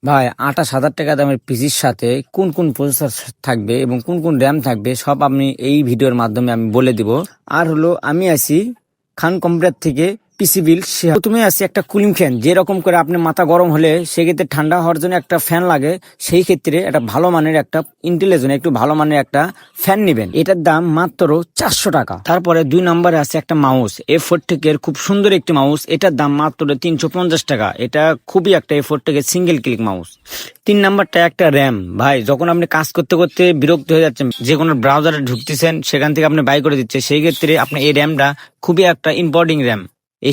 ভাই 28,000 টাকা দামের পিসির সাথে কোন কোন প্রসেসর থাকবে এবং কোন কোন র্যাম থাকবে সব আমি এই ভিডিওর মাধ্যমে আমি বলে দিব। আর হলো আমি আছি খান কম্পিউটার থেকে পিসি বিল্ড। প্রথমে আছি একটা কুলিং ফ্যান, যেরকম করে আপনি মাথা গরম হলে সেক্ষেত্রে ঠান্ডা হওয়ার জন্য একটা ফ্যান লাগে, সেই ক্ষেত্রে একটা ভালো মানের একটা ইন্টেলিজেন্ট একটু ভালো মানের একটা ফ্যান নেবেন। এটার দাম মাত্র 400 টাকা। তারপরে 2 নম্বরে আছে একটা মাউস A4 এর খুব সুন্দর একটি মাউস, এটার দাম মাত্র 350 টাকা। এটা খুবই একটা A4 সিঙ্গেল ক্লিক মাউস। 3 নাম্বারটা একটা র্যাম। ভাই যখন আপনি কাজ করতে করতে বিরক্ত হয়ে যাচ্ছেন, যে কোনো ব্রাউজারে ঢুকতেছেন সেখান থেকে আপনি বাই করে দিচ্ছে, সেই ক্ষেত্রে আপনি এই র্যামটা খুবই একটা ইম্পর্টেন্ট র্যাম।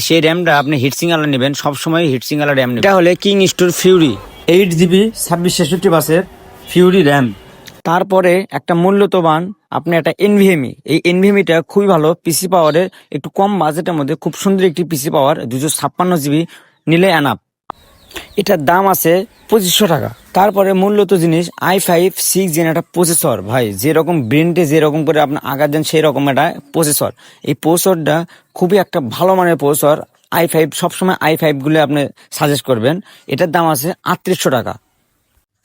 সেই র্যামটা আপনি হিটসিং আলা নেবেন, সবসময় হিটসিং আলা র্যাম নেবেন। এটা হলে কিং স্টোর ফিউরি 8GB 2666 বাসের ফিউরি র্যাম। তারপরে একটা মূল্যবান আপনি একটা এনভিএমই, এই এনভিএমিটা খুবই ভালো পিসি পাওয়ারের, একটু কম বাজেটের মধ্যে খুব সুন্দর একটি পিসি পাওয়ার, 256GB নিলে এনাফ। এটার দাম আছে 2500 টাকা। তারপরে মূল্যত জিনিস i5 6 জেন একটা প্রসেসর। ভাই যেরকম ব্রেন্ডে যেরকম করে আপনি আগার দেন সেই রকম একটা প্রসেসর। এই প্রসেসরটা খুবই একটা ভালো মানের প্রসেসর। i5 সবসময় i5 গুলো আপনি সাজেস্ট করবেন। এটার দাম আছে 3800 টাকা।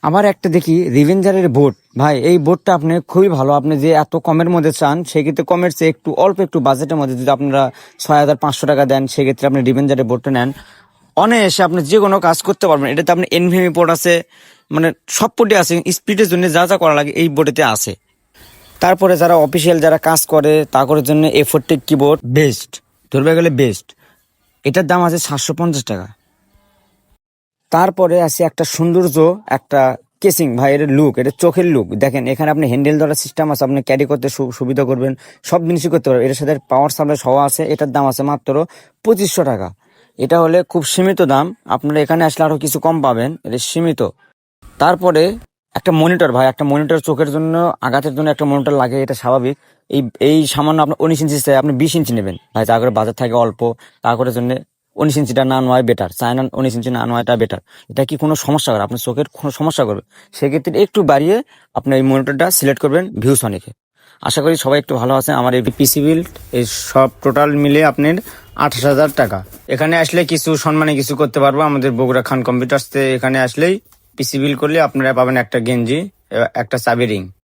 আবার একটা দেখি রিভেঞ্জারের বোর্ড। ভাই এই বোর্ডটা আপনি খুবই ভালো, আপনি যে এত কমের মধ্যে চান সেক্ষেত্রে কমের চেয়ে একটু অল্প একটু বাজেটের মধ্যে যদি আপনারা 6500 টাকা দেন, সেক্ষেত্রে আপনি রিভেঞ্জারের বোর্ডটা নেন, অনায়াসে আপনি যে কোনো কাজ করতে পারবেন। এটাতে আপনি এনভিএমই পোর্ট আছে, মানে সব পোর্টে আছে, স্পিডের জন্য যা যা করা লাগে এই বোর্ডেতে আছে। তারপরে যারা অফিসিয়াল যারা কাজ করে তাদের জন্য A4 কিবোর্ড বেস্ট, ধরবে গেলে বেস্ট। এটার দাম আছে 750 টাকা। তারপরে আছে একটা সৌন্দর্য একটা কেসিং। ভাই এর লুক, এটা চোখের লুক দেখেন, এখানে আপনি হ্যান্ডেল ধরার সিস্টেম আছে, আপনি ক্যারি করতে সুবিধা করবেন, সব জিনিসই করতে পারবেন। এটার সাথে পাওয়ার সাপ্লাই সহ আছে। এটার দাম আছে মাত্র 2500 টাকা। এটা হলে খুব সীমিত দাম, আপনারা এখানে আসলে আরো কিছু কম পাবেন, এটা সীমিত। তারপরে একটা মনিটর। ভাই একটা মনিটর চোখের জন্য আঘাতের জন্য একটা মনিটর লাগে, এটা স্বাভাবিক। এই এই সামান্য আপনার 19 ইঞ্চি চাই, আপনি 20 ইঞ্চি নেবেন ভাই, যা করে বাজার থাকে অল্প, তা করে জন্য 19 ইঞ্চিটা না নেওয়াই বেটার, চায় না 19 ইঞ্চি না নেওয়াটা বেটার। এটা কি কোনো সমস্যা করে আপনার চোখের কোনো সমস্যা করবে, সেক্ষেত্রে একটু বাড়িয়ে আপনি এই মনিটরটা সিলেক্ট করবেন ভিউসনিকে। আশা করি সবাই একটু ভালো আছেন। আমার এই পিসি বিল্ড এই সব টোটাল মিলে আপনার 28,000 টাকা। এখানে আসলে কিছু সম্মানে কিছু করতে পারবো আমাদের বগুড়া খান কম্পিউটার্স। এখানে আসলেই পিসি বিল করলে আপনারা পাবেন একটা গেঞ্জি, একটা চাবি রিং।